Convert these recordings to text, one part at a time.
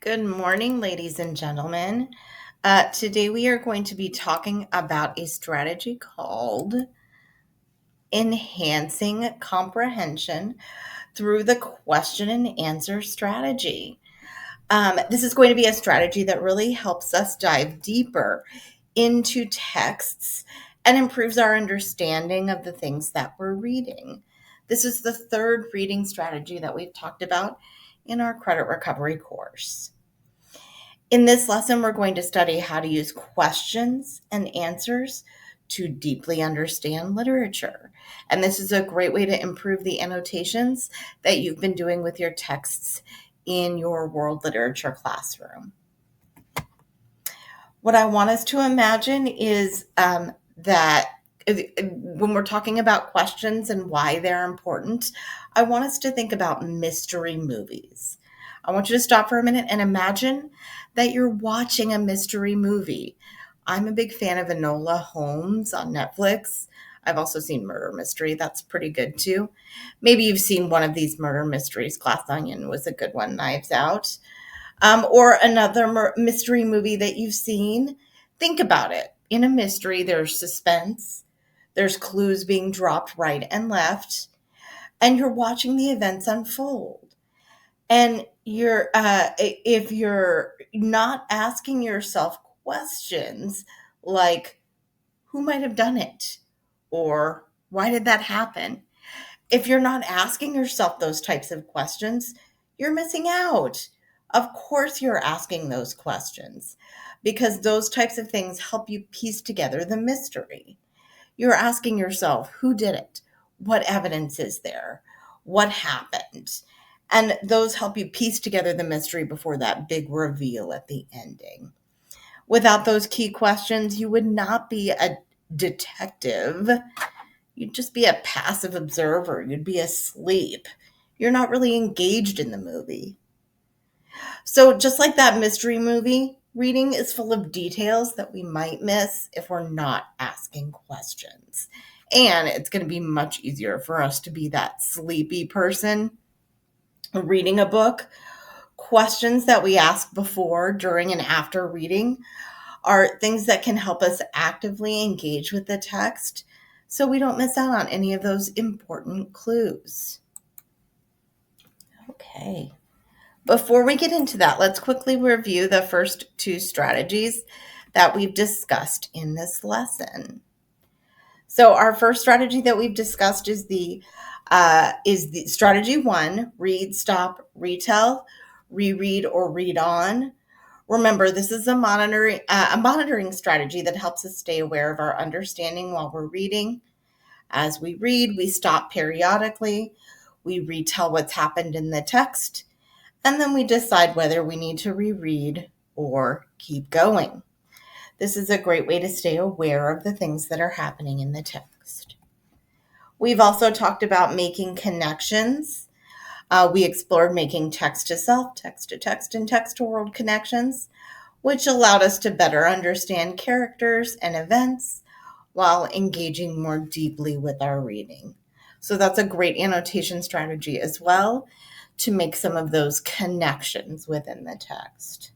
Good morning, ladies and gentlemen. Today we are going to be talking about a strategy called enhancing comprehension through the question and answer strategy. This is going to be a strategy that really helps us dive deeper into texts and improves our understanding of the things that we're reading. This is the third reading strategy that we've talked about in our credit recovery course. In this lesson, we're going to study how to use questions and answers to deeply understand literature. And this is a great way to improve the annotations that you've been doing with your texts in your world literature classroom. What I want us to imagine is that when we're talking about questions and why they're important, I want us to think about mystery movies. I want you to stop for a minute and imagine that you're watching a mystery movie. I'm a big fan of Enola Holmes on Netflix. I've also seen Murder Mystery. That's pretty good too. Maybe you've seen one of these murder mysteries. Glass Onion was a good one, Knives Out. Or another mystery movie that you've seen. Think about it. In a mystery, there's suspense, there's clues being dropped right and left, and you're watching the events unfold. And if you're not asking yourself questions like, who might have done it? Or why did that happen? If you're not asking yourself those types of questions, you're missing out. Of course, you're asking those questions because those types of things help you piece together the mystery. You're asking yourself, who did it? What evidence is there? What happened? And those help you piece together the mystery before that big reveal at the ending. Without those key questions, you would not be a detective. You'd just be a passive observer. You'd be asleep. You're not really engaged in the movie. So, just like that mystery movie, reading is full of details that we might miss if we're not asking questions. And it's going to be much easier for us to be that sleepy person reading a book. Questions that we ask before, during, and after reading are things that can help us actively engage with the text so we don't miss out on any of those important clues. Okay. Before we get into that, let's quickly review the first two strategies that we've discussed in this lesson. So our first strategy that we've discussed is the strategy one: read, stop, retell, reread, or read on. Remember, this is a monitoring strategy that helps us stay aware of our understanding while we're reading. As we read, we stop periodically, we retell what's happened in the text, and then we decide whether we need to reread or keep going. This is a great way to stay aware of the things that are happening in the text. We've also talked about making connections. We explored making text to self, text to text, and text to world connections, which allowed us to better understand characters and events while engaging more deeply with our reading. So that's a great annotation strategy as well to make some of those connections within the text.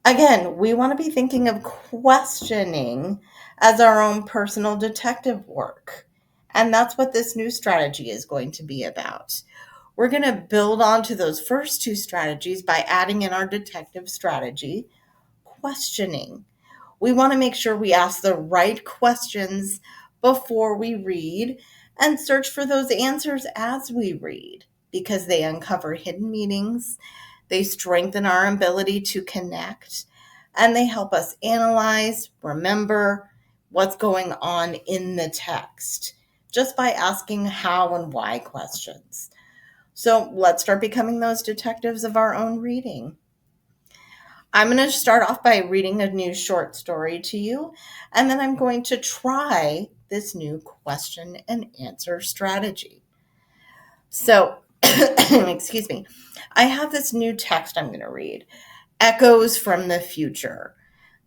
Again, we want to be thinking of questioning as our own personal detective work. And that's what this new strategy is going to be about. We're going to build onto those first two strategies by adding in our detective strategy, questioning. We want to make sure we ask the right questions before we read and search for those answers as we read because they uncover hidden meanings, they strengthen our ability to connect, and they help us analyze, remember what's going on in the text just by asking how and why questions. So let's start becoming those detectives of our own reading. I'm going to start off by reading a new short story to you, and then I'm going to try this new question and answer strategy. So, excuse me, I have this new text I'm going to read, Echoes from the Future.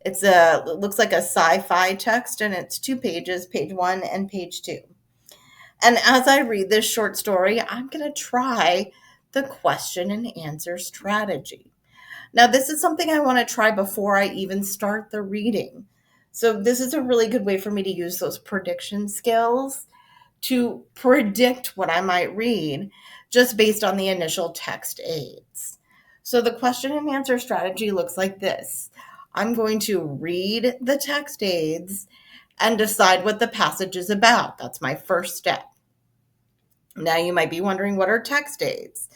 It looks like a sci-fi text, and it's 2 pages, page 1 and page 2. And as I read this short story, I'm going to try the question and answer strategy. Now, this is something I want to try before I even start the reading. So, this is a really good way for me to use those prediction skills to predict what I might read just based on the initial text aids. So, the question and answer strategy looks like this: I'm going to read the text aids and decide what the passage is about. That's my first step. Now, you might be wondering, what are text aids?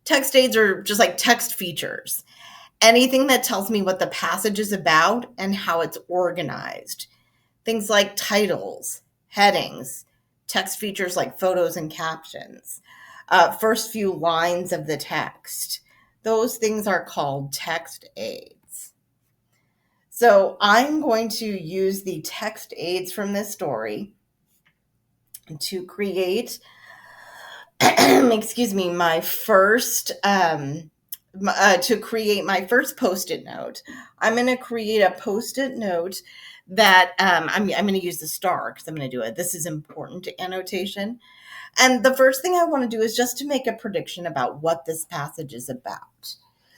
Text aids are just like text features, anything that tells me what the passage is about and how it's organized. Things like titles, headings, text features like photos and captions, first few lines of the text. Those things are called text aids. So I'm going to use the text aids from this story to create excuse me, my first to create my first post-it note. I'm going to create a post-it note that I'm going to use the star because I'm going to do it. This is important annotation. And the first thing I want to do is just to make a prediction about what this passage is about.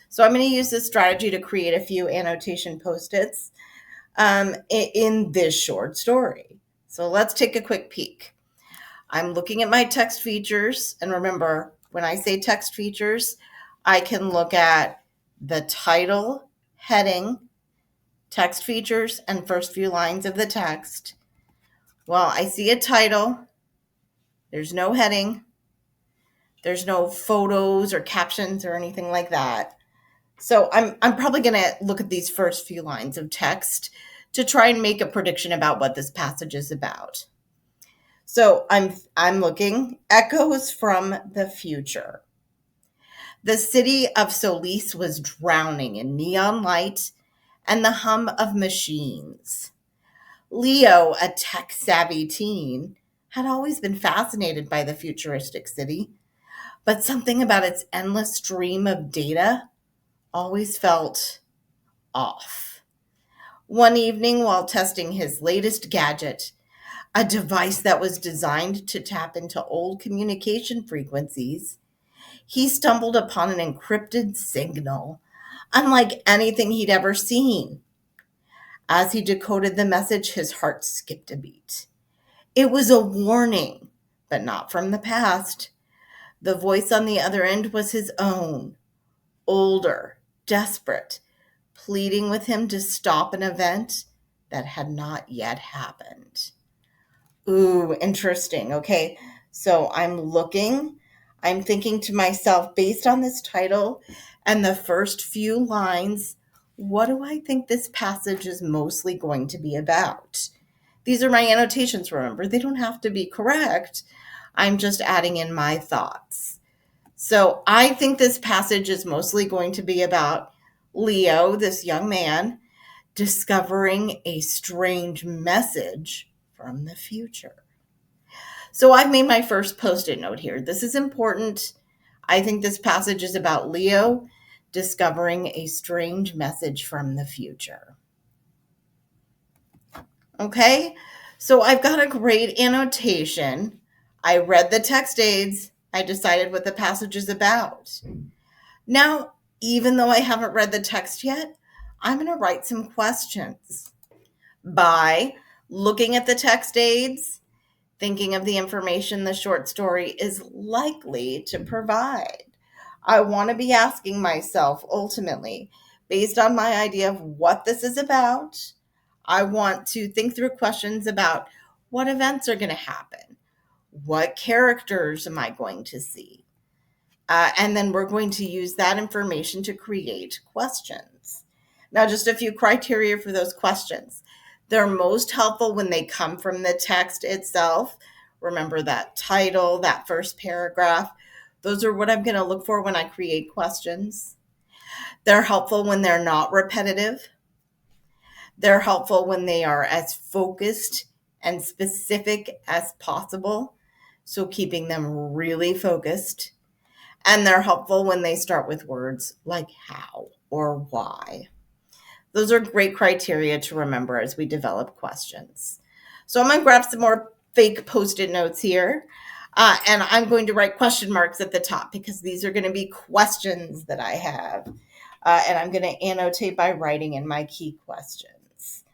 So I'm going to use this strategy to create a few annotation post-its in this short story. So let's take a quick peek. I'm looking at my text features. And remember, when I say text features, I can look at the title, heading, text features, and first few lines of the text. Well, I see a title. There's no heading. There's no photos or captions or anything like that. So I'm probably going to look at these first few lines of text to try and make a prediction about what this passage is about. So I'm looking echoes from the future. The city of Solis was drowning in neon light and the hum of machines. Leo, a tech-savvy teen, had always been fascinated by the futuristic city, but something about its endless stream of data always felt off. One evening, while testing his latest gadget, a device that was designed to tap into old communication frequencies, he stumbled upon an encrypted signal, unlike anything he'd ever seen. As he decoded the message, his heart skipped a beat. It was a warning, but not from the past. The voice on the other end was his own, older, desperate, pleading with him to stop an event that had not yet happened. Ooh, interesting. Okay, so I'm thinking to myself, based on this title and the first few lines, what do I think this passage is mostly going to be about? These are my annotations, remember, they don't have to be correct. I'm just adding in my thoughts. So I think this passage is mostly going to be about Leo, this young man, discovering a strange message from the future. So I've made my first post-it note here. This is important. I think this passage is about Leo discovering a strange message from the future. Okay, so I've got a great annotation. I read the text aids. I decided what the passage is about. Now, even though I haven't read the text yet, I'm going to write some questions by looking at the text aids, thinking of the information the short story is likely to provide. I want to be asking myself ultimately, based on my idea of what this is about, I want to think through questions about what events are going to happen, what characters am I going to see, and then we're going to use that information to create questions. Now, just a few criteria for those questions. They're most helpful when they come from the text itself. Remember that title, that first paragraph. Those are what I'm going to look for when I create questions. They're helpful when they're not repetitive. They're helpful when they are as focused and specific as possible, so keeping them really focused. And they're helpful when they start with words like how or why. Those are great criteria to remember as we develop questions. So I'm going to grab some more fake post-it notes here. And I'm going to write question marks at the top because these are going to be questions that I have. And I'm going to annotate by writing in my key questions.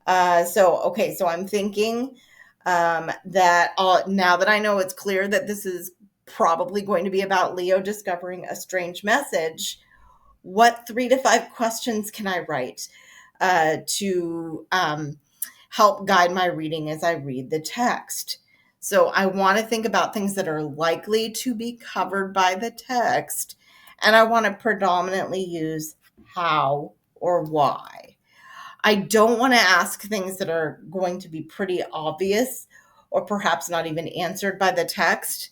So I'm thinking that now that I know it's clear that this is probably going to be about Leo discovering a strange message, what 3 to 5 questions can I write to help guide my reading as I read the text? So I want to think about things that are likely to be covered by the text, and I want to predominantly use how or why. I don't want to ask things that are going to be pretty obvious or perhaps not even answered by the text.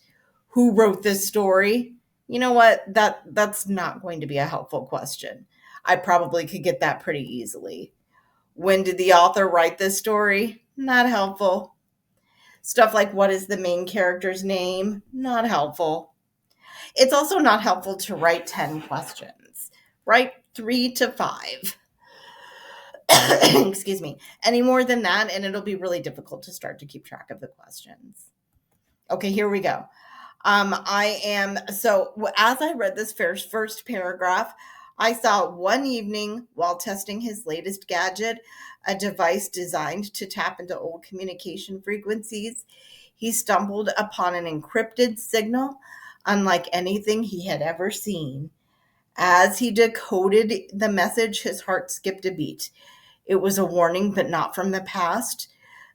Who wrote this story? You know what? That's not going to be a helpful question. I probably could get that pretty easily. When did the author write this story? Not helpful. Stuff like what is the main character's name? Not helpful. It's also not helpful to write 10 questions. Write 3 to 5. Excuse me. Any more than that, and it'll be really difficult to start to keep track of the questions. Okay, here we go. As I read this first paragraph, I saw one evening while testing his latest gadget, a device designed to tap into old communication frequencies, he stumbled upon an encrypted signal unlike anything he had ever seen. As he decoded the message, his heart skipped a beat. It was a warning, but not from the past.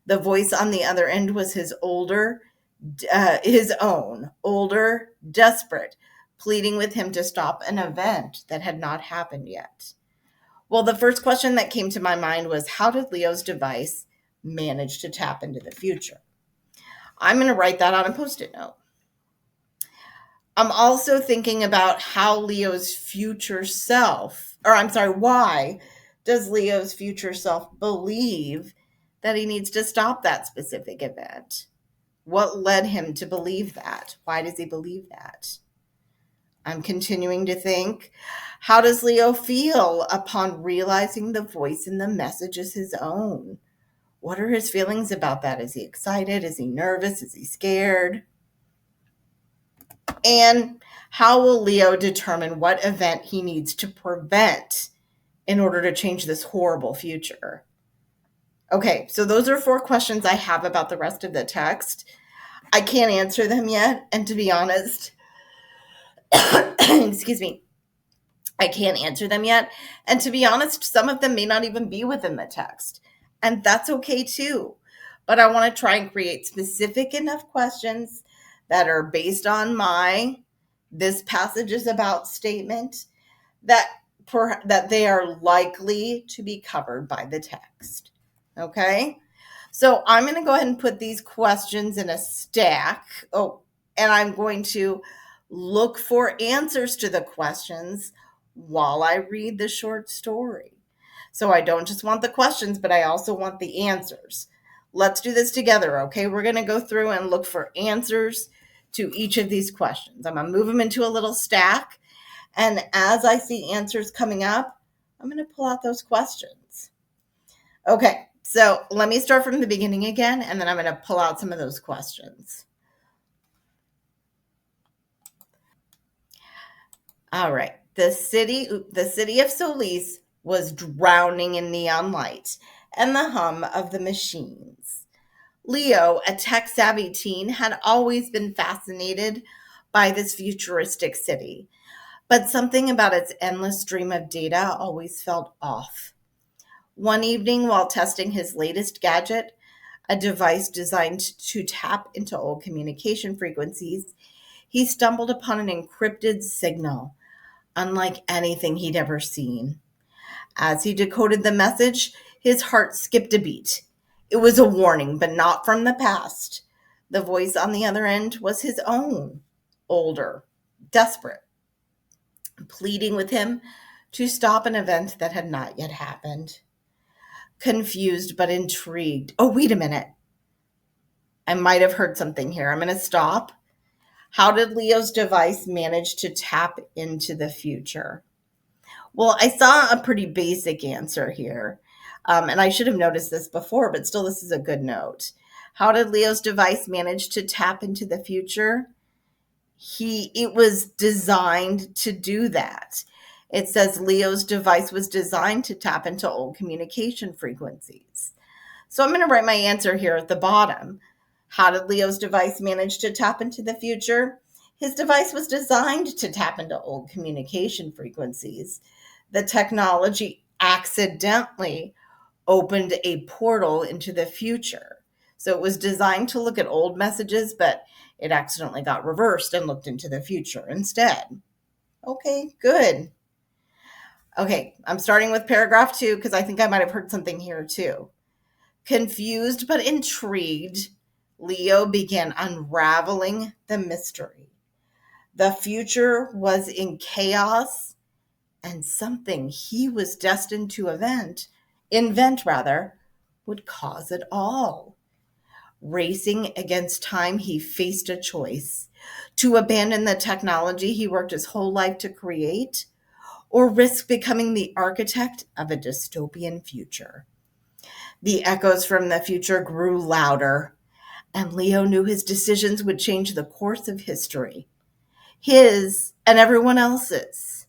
The voice on the other end was his own, older, desperate, pleading with him to stop an event that had not happened yet. Well, the first question that came to my mind was, how did Leo's device manage to tap into the future? I'm going to write that on a Post-it note. I'm also thinking about how Leo's future self, or I'm sorry, why does Leo's future self believe that he needs to stop that specific event? What led him to believe that? Why does he believe that? I'm continuing to think, how does Leo feel upon realizing the voice in the message is his own? What are his feelings about that? Is he excited? Is he nervous? Is he scared? And how will Leo determine what event he needs to prevent in order to change this horrible future? Okay, so those are 4 questions I have about the rest of the text. I can't answer them yet, and to be honest, excuse me, I can't answer them yet. And to be honest, some of them may not even be within the text, and that's okay too. But I want to try and create specific enough questions that are based on my this passage is about statement that that they are likely to be covered by the text. Okay? So I'm going to go ahead and put these questions in a stack. Oh, and I'm going to look for answers to the questions while I read the short story. So I don't just want the questions, but I also want the answers. Let's do this together, okay? We're going to go through and look for answers to each of these questions. I'm going to move them into a little stack. And as I see answers coming up, I'm going to pull out those questions. Okay, so let me start from the beginning again, and then I'm going to pull out some of those questions. All right. The city of Solis was drowning in neon light and the hum of the machines. Leo, a tech-savvy teen, had always been fascinated by this futuristic city, but something about its endless stream of data always felt off. One evening, while testing his latest gadget, a device designed to tap into old communication frequencies, he stumbled upon an encrypted signal, unlike anything he'd ever seen. As he decoded the message, his heart skipped a beat. It was a warning, but not from the past. The voice on the other end was his own, older, desperate, pleading with him to stop an event that had not yet happened. Confused but intrigued. Oh, wait a minute. I might have heard something here. I'm going to stop. How did Leo's device manage to tap into the future? Well, I saw a pretty basic answer here. And I should have noticed this before, but still, this is a good note. How did Leo's device manage to tap into the future? It was designed to do that. It says Leo's device was designed to tap into old communication frequencies. So I'm going to write my answer here at the bottom. How did Leo's device manage to tap into the future? His device was designed to tap into old communication frequencies. The technology accidentally opened a portal into the future. So it was designed to look at old messages, but it accidentally got reversed and looked into the future instead. Okay, good. Okay, I'm starting with paragraph 2 because I think I might have heard something here too. Confused but intrigued, Leo began unraveling the mystery. The future was in chaos, and something he was destined to invent rather, would cause it all. Racing against time, he faced a choice: to abandon the technology he worked his whole life to create, or risk becoming the architect of a dystopian future. The echoes from the future grew louder, and Leo knew his decisions would change the course of history, his and everyone else's.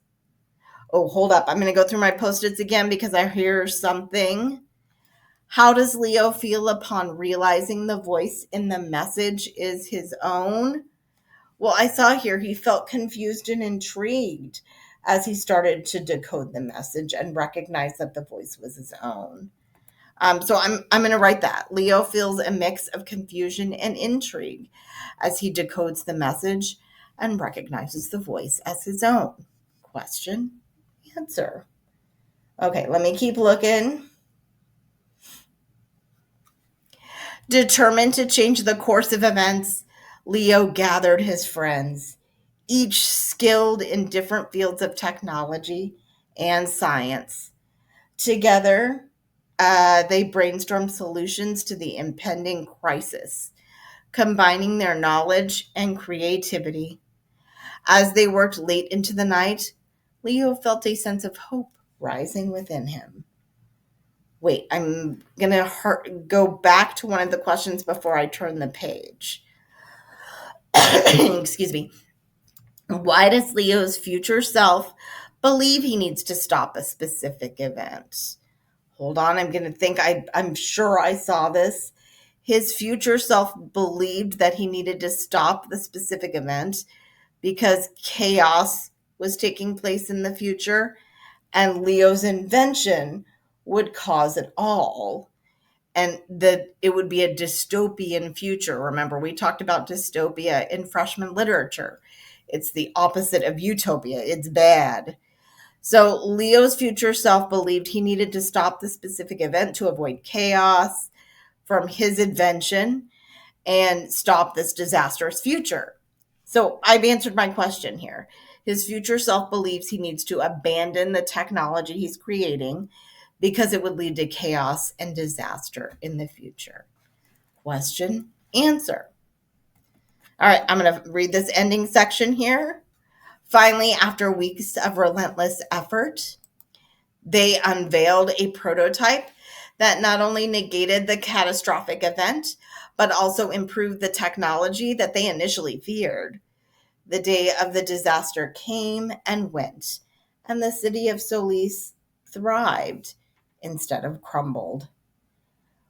Oh, hold up. I'm going to go through my post-its again because I hear something. How does Leo feel upon realizing the voice in the message is his own? Well, I saw here he felt confused and intrigued as he started to decode the message and recognize that the voice was his own. So I'm going to write that. Leo feels a mix of confusion and intrigue as he decodes the message and recognizes the voice as his own. Question, answer. Okay, let me keep looking. Determined to change the course of events, Leo gathered his friends, each skilled in different fields of technology and science. Together, they brainstormed solutions to the impending crisis, combining their knowledge and creativity. As they worked late into the night, Leo felt a sense of hope rising within him. Wait, I'm going to go back to one of the questions before I turn the page. Excuse me. Why does Leo's future self believe he needs to stop a specific event? Hold on, I'm going to think. I'm sure I saw this. His future self believed that he needed to stop the specific event because chaos was taking place in the future and Leo's invention would cause it all, and that it would be a dystopian future. Remember, we talked about dystopia in freshman literature. It's the opposite of utopia. It's bad. So Leo's future self believed he needed to stop the specific event to avoid chaos from his invention and stop this disastrous future. So I've answered my question here. His future self believes he needs to abandon the technology he's creating because it would lead to chaos and disaster in the future. Question, answer. All right, I'm going to read this ending section here. Finally, after weeks of relentless effort, they unveiled a prototype that not only negated the catastrophic event, but also improved the technology that they initially feared. The day of the disaster came and went, and the city of Solis thrived instead of crumbled.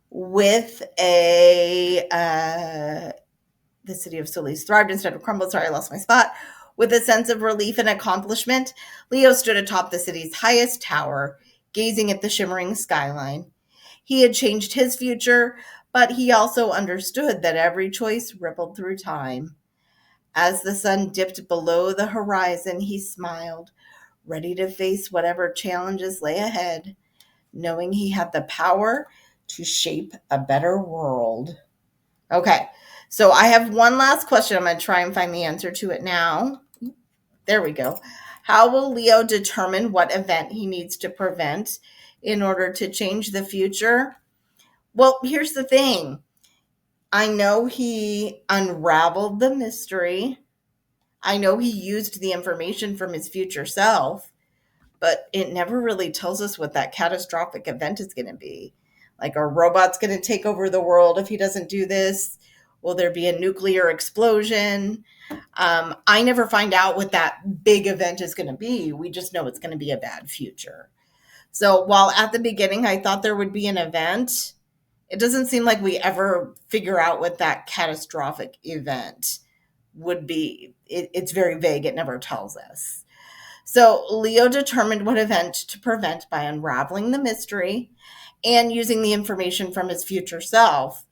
With the city of Solis thrived instead of crumbled. Sorry, I lost my spot. With a sense of relief and accomplishment, Leo stood atop the city's highest tower, gazing at the shimmering skyline. He had changed his future, but he also understood that every choice rippled through time. As the sun dipped below the horizon, he smiled, ready to face whatever challenges lay ahead, knowing he had the power to shape a better world. Okay, so I have one last question. I'm going to try and find the answer to it now. There we go. How will Leo determine what event he needs to prevent in order to change the future? Well, here's the thing. I know he unraveled the mystery. I know he used the information from his future self, but it never really tells us what that catastrophic event is going to be. Like, are robots going to take over the world if he doesn't do this? Will there be a nuclear explosion? I never find out what that big event is going to be. We just know it's going to be a bad future. So while at the beginning I thought there would be an event, it doesn't seem like we ever figure out what that catastrophic event would be. It's very vague, it never tells us. So Leo determined what event to prevent by unraveling the mystery and using the information from his future self.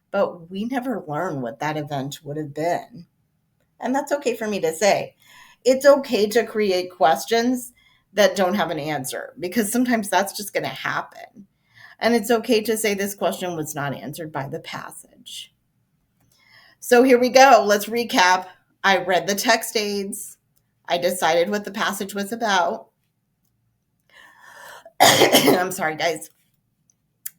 But we never learn what that event would have been. And that's okay for me to say. It's okay to create questions that don't have an answer because sometimes that's just going to happen. And it's okay to say this question was not answered by the passage. So here we go. Let's recap. I read the text aids. I decided what the passage was about. I'm sorry, guys.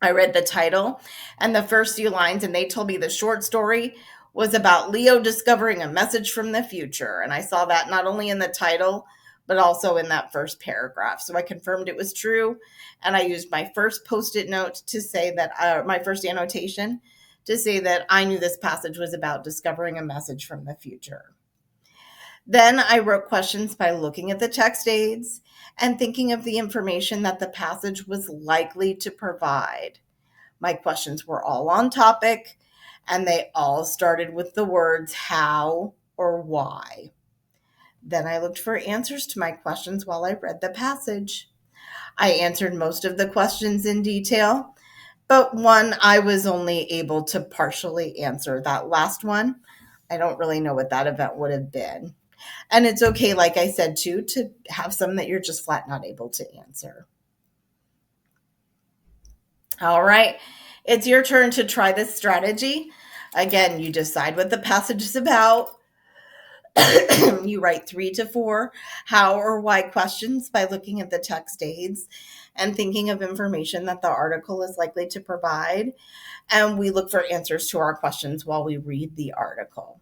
I read the title and the first few lines, and they told me the short story was about Leo discovering a message from the future. And I saw that not only in the title, but also in that first paragraph. So I confirmed it was true. And I used my first post-it note to say that, my first annotation to say that I knew this passage was about discovering a message from the future. Then I wrote questions by looking at the text aids and thinking of the information that the passage was likely to provide. My questions were all on topic, and they all started with the words how or why. Then I looked for answers to my questions while I read the passage. I answered most of the questions in detail, but one I was only able to partially answer. That last one, I don't really know what that event would have been. And it's okay, like I said, too, to have some that you're just flat not able to answer. All right, it's your turn to try this strategy. Again, you decide what the passage is about. You write 3 to 4 how or why questions by looking at the text aids and thinking of information that the article is likely to provide. And we look for answers to our questions while we read the article.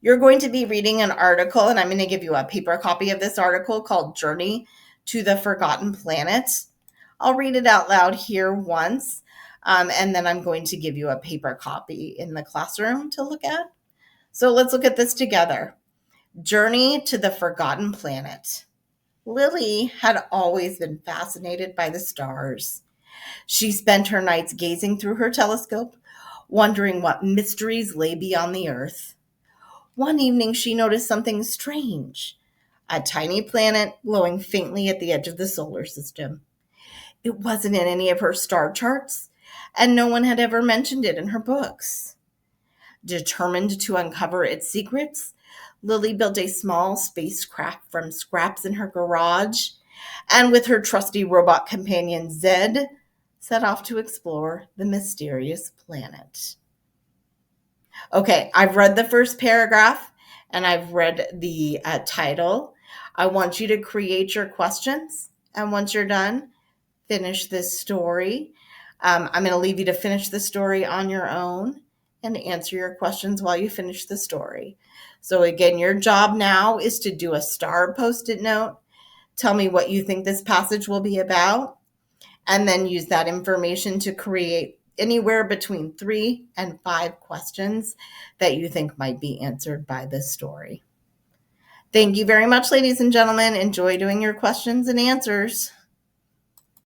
You're going to be reading an article, and I'm going to give you a paper copy of this article called Journey to the Forgotten Planet. I'll read it out loud here once, and then I'm going to give you a paper copy in the classroom to look at. So let's look at this together. Journey to the Forgotten Planet. Lily had always been fascinated by the stars. She spent her nights gazing through her telescope, wondering what mysteries lay beyond the Earth. One evening, she noticed something strange, a tiny planet glowing faintly at the edge of the solar system. It wasn't in any of her star charts, and no one had ever mentioned it in her books. Determined to uncover its secrets, Lily built a small spacecraft from scraps in her garage, and with her trusty robot companion Zed, set off to explore the mysterious planet. Okay, I've read the first paragraph and I've read the title. I want you to create your questions, and once you're done, finish this story. I'm going to leave you to finish the story on your own and answer your questions while you finish the story. So again, your job now is to do a star post-it note. Tell me what you think this passage will be about, and then use that information to create anywhere between 3 and 5 questions that you think might be answered by this story. Thank you very much, ladies and gentlemen. Enjoy doing your questions and answers.